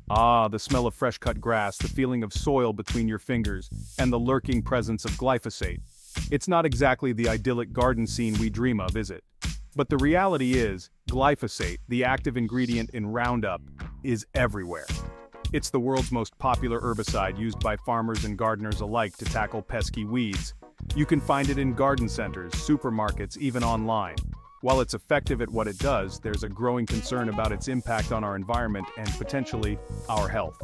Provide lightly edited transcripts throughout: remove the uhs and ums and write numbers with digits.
Ah, the smell of fresh-cut grass, the feeling of soil between your fingers, and the lurking presence of glyphosate. It's not exactly the idyllic garden scene we dream of, is it? But the reality is, glyphosate, the active ingredient in Roundup, is everywhere. It's the world's most popular herbicide used by farmers and gardeners alike to tackle pesky weeds. You can find it in garden centers, supermarkets, even online. While it's effective at what it does, there's a growing concern about its impact on our environment and potentially our health.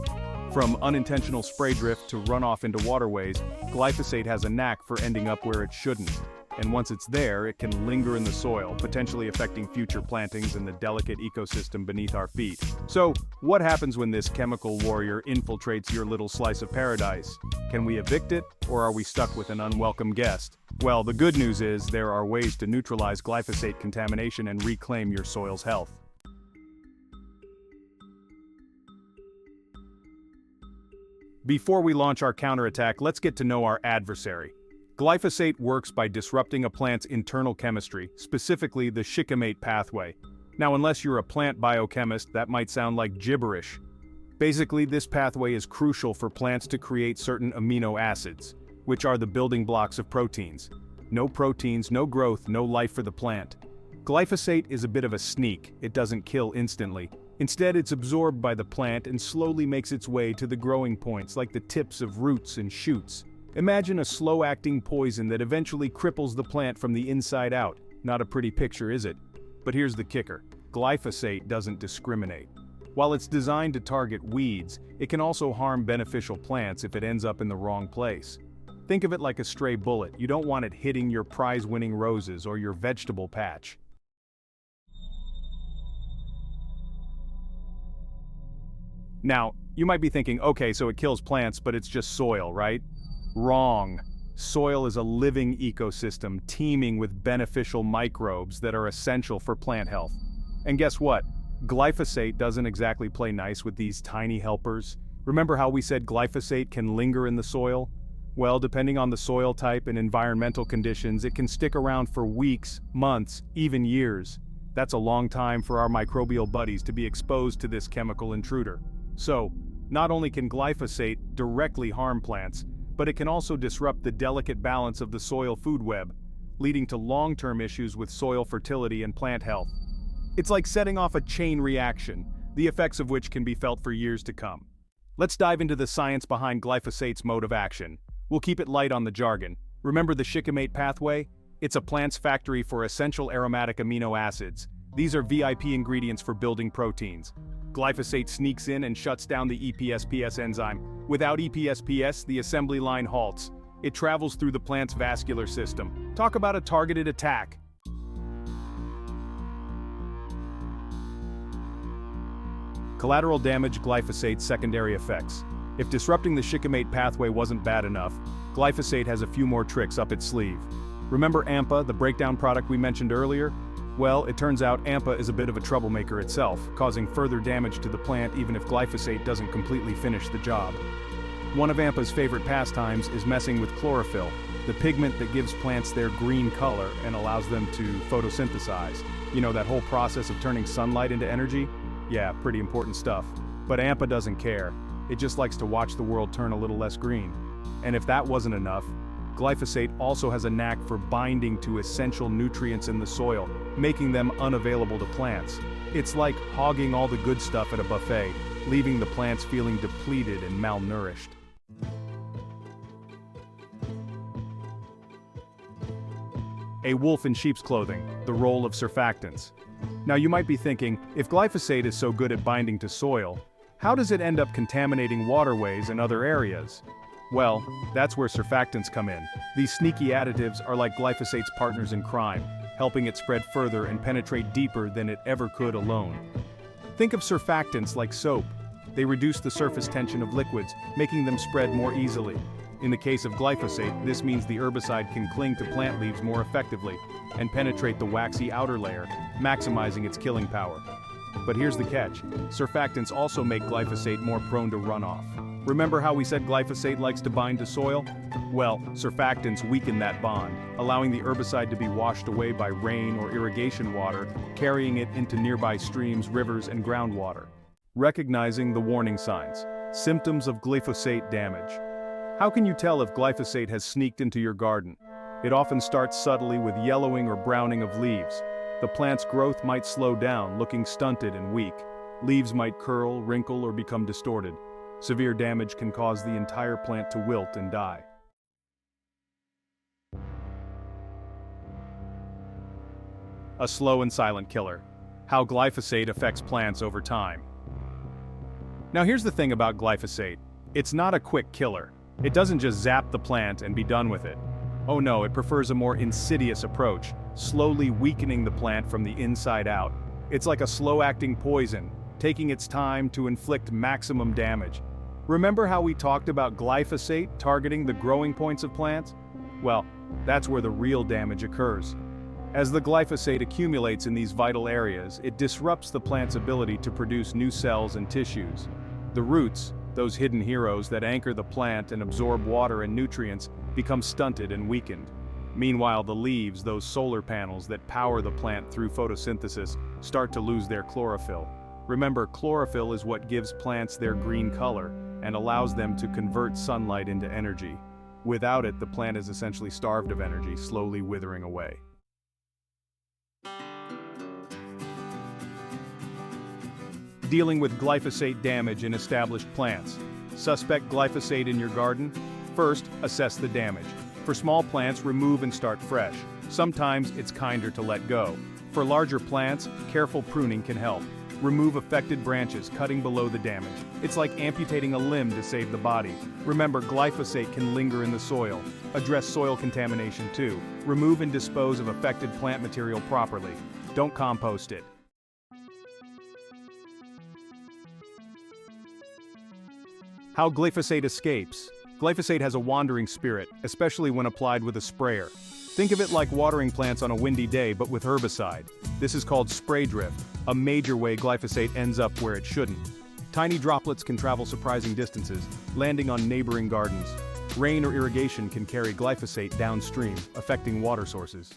From unintentional spray drift to runoff into waterways, glyphosate has a knack for ending up where it shouldn't. And once it's there, it can linger in the soil, potentially affecting future plantings and the delicate ecosystem beneath our feet. So, what happens when this chemical warrior infiltrates your little slice of paradise? Can we evict it, or are we stuck with an unwelcome guest? Well, the good news is there are ways to neutralize glyphosate contamination and reclaim your soil's health. Before we launch our counterattack, let's get to know our adversary. Glyphosate works by disrupting a plant's internal chemistry, specifically the shikimate pathway. Now, unless you're a plant biochemist, that might sound like gibberish. Basically, this pathway is crucial for plants to create certain amino acids, which are the building blocks of proteins. No proteins, no growth, no life for the plant. Glyphosate is a bit of a sneak. It doesn't kill instantly. Instead, it's absorbed by the plant and slowly makes its way to the growing points, like the tips of roots and shoots. Imagine a slow-acting poison that eventually cripples the plant from the inside out. Not a pretty picture, is it? But here's the kicker. Glyphosate doesn't discriminate. While it's designed to target weeds, it can also harm beneficial plants if it ends up in the wrong place. Think of it like a stray bullet. You don't want it hitting your prize-winning roses or your vegetable patch. Now, you might be thinking, okay, so it kills plants, but it's just soil, right? Wrong. Soil is a living ecosystem teeming with beneficial microbes that are essential for plant health. And guess what? Glyphosate doesn't exactly play nice with these tiny helpers. Remember how we said glyphosate can linger in the soil? Well, depending on the soil type and environmental conditions, it can stick around for weeks, months, even years. That's a long time for our microbial buddies to be exposed to this chemical intruder. So, not only can glyphosate directly harm plants, but it can also disrupt the delicate balance of the soil food web, leading to long-term issues with soil fertility and plant health. It's like setting off a chain reaction, the effects of which can be felt for years to come. Let's dive into the science behind glyphosate's mode of action. We'll keep it light on the jargon. Remember the shikimate pathway? It's a plant's factory for essential aromatic amino acids. These are VIP ingredients for building proteins. Glyphosate sneaks in and shuts down the EPSPS enzyme. Without EPSPS, the assembly line halts. It travels through the plant's vascular system. Talk about a targeted attack. Collateral damage, glyphosate's secondary effects. If disrupting the shikimate pathway wasn't bad enough, glyphosate has a few more tricks up its sleeve. Remember AMPA, the breakdown product we mentioned earlier? Well, it turns out AMPA is a bit of a troublemaker itself, causing further damage to the plant even if glyphosate doesn't completely finish the job. One of AMPA's favorite pastimes is messing with chlorophyll, the pigment that gives plants their green color and allows them to photosynthesize. You know, that whole process of turning sunlight into energy? Yeah, pretty important stuff. But AMPA doesn't care. It just likes to watch the world turn a little less green. And if that wasn't enough, glyphosate also has a knack for binding to essential nutrients in the soil, making them unavailable to plants. It's like hogging all the good stuff at a buffet, leaving the plants feeling depleted and malnourished. A wolf in sheep's clothing, the role of surfactants. Now you might be thinking, if glyphosate is so good at binding to soil, how does it end up contaminating waterways and other areas? Well, that's where surfactants come in. These sneaky additives are like glyphosate's partners in crime, helping it spread further and penetrate deeper than it ever could alone. Think of surfactants like soap. They reduce the surface tension of liquids, making them spread more easily. In the case of glyphosate, this means the herbicide can cling to plant leaves more effectively and penetrate the waxy outer layer, maximizing its killing power. But here's the catch. Surfactants also make glyphosate more prone to runoff. Remember how we said glyphosate likes to bind to soil? Well, surfactants weaken that bond, allowing the herbicide to be washed away by rain or irrigation water, carrying it into nearby streams, rivers, and groundwater. Recognizing the warning signs. Symptoms of glyphosate damage. How can you tell if glyphosate has sneaked into your garden? It often starts subtly with yellowing or browning of leaves. The plant's growth might slow down, looking stunted and weak. Leaves might curl, wrinkle, or become distorted. Severe damage can cause the entire plant to wilt and die. A slow and silent killer. How glyphosate affects plants over time. Now here's the thing about glyphosate. It's not a quick killer. It doesn't just zap the plant and be done with it. Oh no, it prefers a more insidious approach, slowly weakening the plant from the inside out. It's like a slow-acting poison, taking its time to inflict maximum damage. Remember how we talked about glyphosate targeting the growing points of plants? Well, that's where the real damage occurs. As the glyphosate accumulates in these vital areas, it disrupts the plant's ability to produce new cells and tissues. The roots, those hidden heroes that anchor the plant and absorb water and nutrients, become stunted and weakened. Meanwhile, the leaves, those solar panels that power the plant through photosynthesis, start to lose their chlorophyll. Remember, chlorophyll is what gives plants their green color and allows them to convert sunlight into energy. Without it, the plant is essentially starved of energy, slowly withering away. Dealing with glyphosate damage in established plants. Suspect glyphosate in your garden? First, assess the damage. For small plants, remove and start fresh. Sometimes it's kinder to let go. For larger plants, careful pruning can help. Remove affected branches, cutting below the damage. It's like amputating a limb to save the body. Remember, glyphosate can linger in the soil. Address soil contamination too. Remove and dispose of affected plant material properly. Don't compost it. How glyphosate escapes. Glyphosate has a wandering spirit, especially when applied with a sprayer. Think of it like watering plants on a windy day but with herbicide. This is called spray drift, a major way glyphosate ends up where it shouldn't. Tiny droplets can travel surprising distances, landing on neighboring gardens. Rain or irrigation can carry glyphosate downstream, affecting water sources.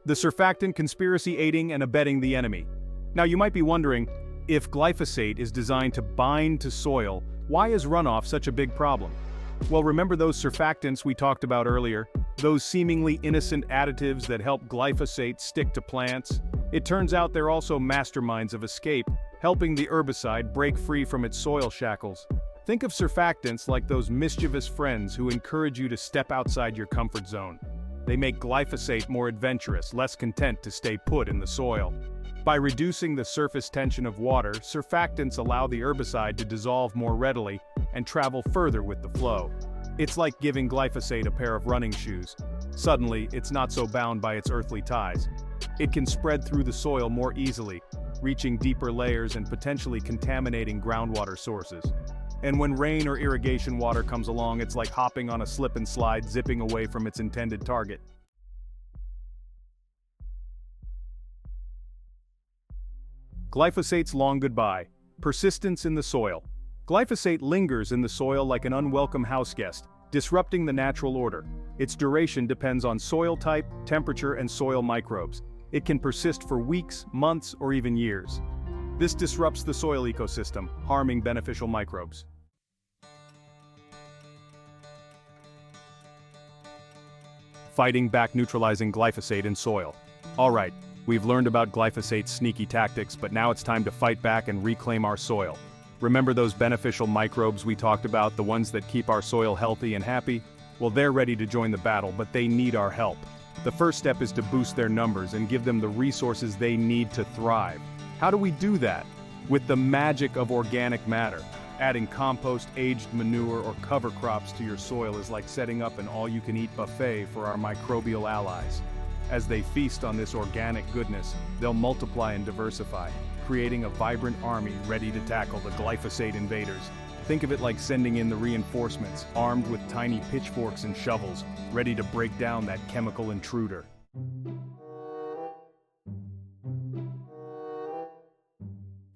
The surfactant conspiracy aiding and abetting the enemy. Now you might be wondering, if glyphosate is designed to bind to soil, why is runoff such a big problem? Well, remember those surfactants we talked about earlier? Those seemingly innocent additives that help glyphosate stick to plants? It turns out they're also masterminds of escape, helping the herbicide break free from its soil shackles. Think of surfactants like those mischievous friends who encourage you to step outside your comfort zone. They make glyphosate more adventurous, less content to stay put in the soil. By reducing the surface tension of water, surfactants allow the herbicide to dissolve more readily and travel further with the flow. It's like giving glyphosate a pair of running shoes. Suddenly, it's not so bound by its earthly ties. It can spread through the soil more easily, reaching deeper layers and potentially contaminating groundwater sources. And when rain or irrigation water comes along, it's like hopping on a slip and slide, zipping away from its intended target. Glyphosate's long goodbye. Persistence in the soil. Glyphosate lingers in the soil like an unwelcome houseguest, disrupting the natural order. Its duration depends on soil type, temperature, and soil microbes. It can persist for weeks, months, or even years. This disrupts the soil ecosystem, harming beneficial microbes. Fighting back neutralizing glyphosate in soil. All right. We've learned about glyphosate's sneaky tactics, but now it's time to fight back and reclaim our soil. Remember those beneficial microbes we talked about, the ones that keep our soil healthy and happy? Well, they're ready to join the battle, but they need our help. The first step is to boost their numbers and give them the resources they need to thrive. How do we do that? With the magic of organic matter. Adding compost, aged manure, or cover crops to your soil is like setting up an all-you-can-eat buffet for our microbial allies. As they feast on this organic goodness, they'll multiply and diversify, creating a vibrant army ready to tackle the glyphosate invaders. Think of it like sending in the reinforcements, armed with tiny pitchforks and shovels, ready to break down that chemical intruder.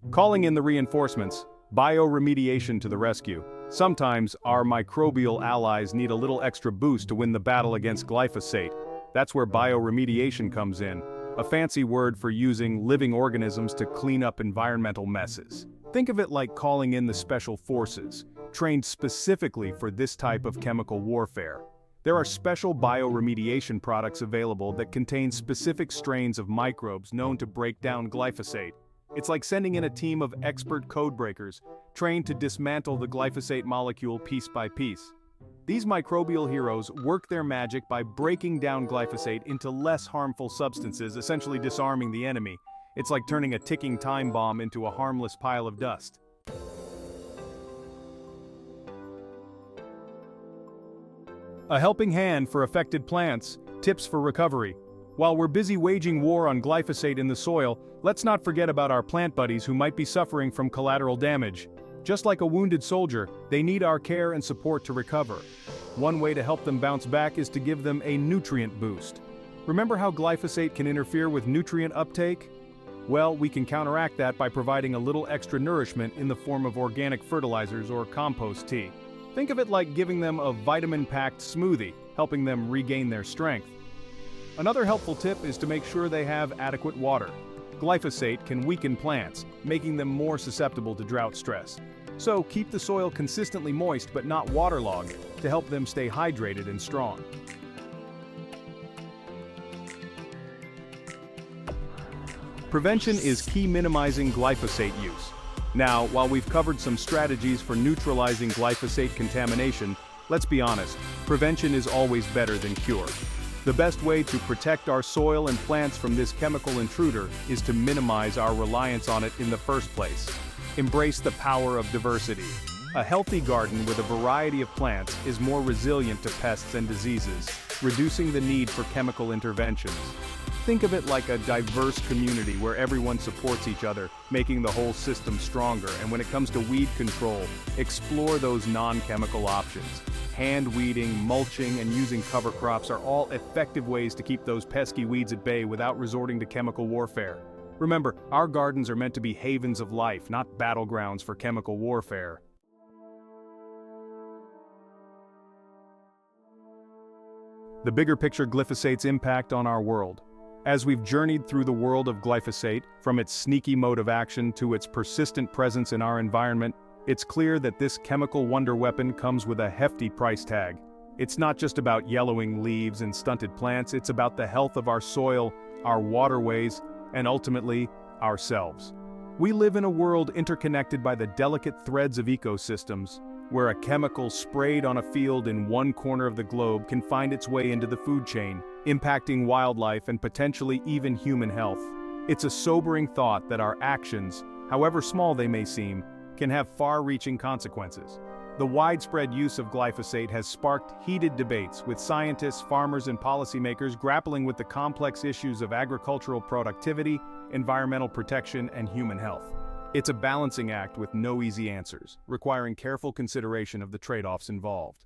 Calling in the reinforcements, bioremediation to the rescue. Sometimes our microbial allies need a little extra boost to win the battle against glyphosate. That's where bioremediation comes in. a fancy word for using living organisms to clean up environmental messes. Think of it like calling in the special forces, trained specifically for this type of chemical warfare. There are special bioremediation products available that contain specific strains of microbes known to break down glyphosate. It's like sending in a team of expert codebreakers, trained to dismantle the glyphosate molecule piece by piece. These microbial heroes work their magic by breaking down glyphosate into less harmful substances, essentially disarming the enemy. It's like turning a ticking time bomb into a harmless pile of dust. A helping hand for affected plants, tips for recovery. While we're busy waging war on glyphosate in the soil, let's not forget about our plant buddies who might be suffering from collateral damage. Just like a wounded soldier, they need our care and support to recover. One way to help them bounce back is to give them a nutrient boost. Remember how glyphosate can interfere with nutrient uptake? Well, we can counteract that by providing a little extra nourishment in the form of organic fertilizers or compost tea. Think of it like giving them a vitamin-packed smoothie, helping them regain their strength. Another helpful tip is to make sure they have adequate water. Glyphosate can weaken plants, making them more susceptible to drought stress. So keep the soil consistently moist but not waterlogged to help them stay hydrated and strong. Prevention is key minimizing glyphosate use. Now, while we've covered some strategies for neutralizing glyphosate contamination, let's be honest, prevention is always better than cure. The best way to protect our soil and plants from this chemical intruder is to minimize our reliance on it in the first place. Embrace the power of diversity. A healthy garden with a variety of plants is more resilient to pests and diseases, reducing the need for chemical interventions. Think of it like a diverse community where everyone supports each other, making the whole system stronger. And when it comes to weed control, explore those non-chemical options. Hand weeding, mulching, and using cover crops are all effective ways to keep those pesky weeds at bay without resorting to chemical warfare. Remember, our gardens are meant to be havens of life, not battlegrounds for chemical warfare. The bigger picture glyphosate's impact on our world. As we've journeyed through the world of glyphosate, from its sneaky mode of action to its persistent presence in our environment, it's clear that this chemical wonder weapon comes with a hefty price tag. It's not just about yellowing leaves and stunted plants, it's about the health of our soil, our waterways, and ultimately, ourselves. We live in a world interconnected by the delicate threads of ecosystems, where a chemical sprayed on a field in one corner of the globe can find its way into the food chain, impacting wildlife and potentially even human health. It's a sobering thought that our actions, however small they may seem, can have far-reaching consequences. The widespread use of glyphosate has sparked heated debates, with scientists, farmers, and policymakers grappling with the complex issues of agricultural productivity, environmental protection, and human health. It's a balancing act with no easy answers, requiring careful consideration of the trade-offs involved.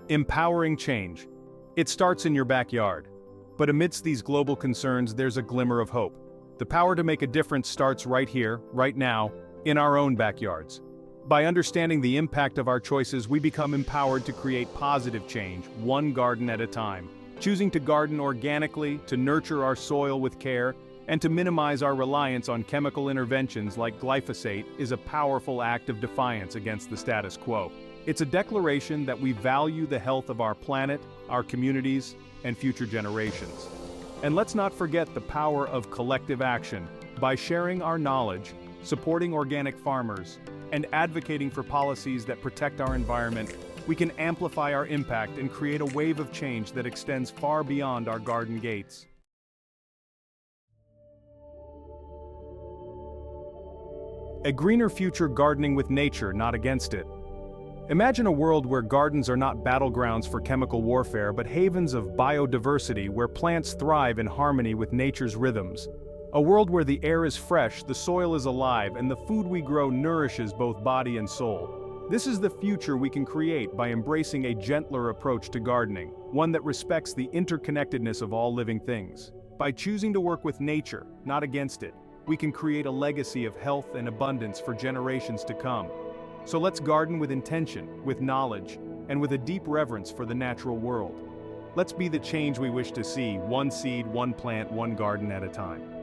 Empowering change. It starts in your backyard. But amidst these global concerns, there's a glimmer of hope. The power to make a difference starts right here, right now, in our own backyards. By understanding the impact of our choices, we become empowered to create positive change, one garden at a time. Choosing to garden organically, to nurture our soil with care, and to minimize our reliance on chemical interventions like glyphosate is a powerful act of defiance against the status quo. It's a declaration that we value the health of our planet, our communities, and future generations. And let's not forget the power of collective action. By sharing our knowledge, supporting organic farmers, and advocating for policies that protect our environment, we can amplify our impact and create a wave of change that extends far beyond our garden gates. A greener future gardening with nature, not against it. Imagine a world where gardens are not battlegrounds for chemical warfare, but havens of biodiversity where plants thrive in harmony with nature's rhythms. A world where the air is fresh, the soil is alive, and the food we grow nourishes both body and soul. This is the future we can create by embracing a gentler approach to gardening, one that respects the interconnectedness of all living things. By choosing to work with nature, not against it, we can create a legacy of health and abundance for generations to come. So let's garden with intention, with knowledge, and with a deep reverence for the natural world. Let's be the change we wish to see, one seed, one plant, one garden at a time.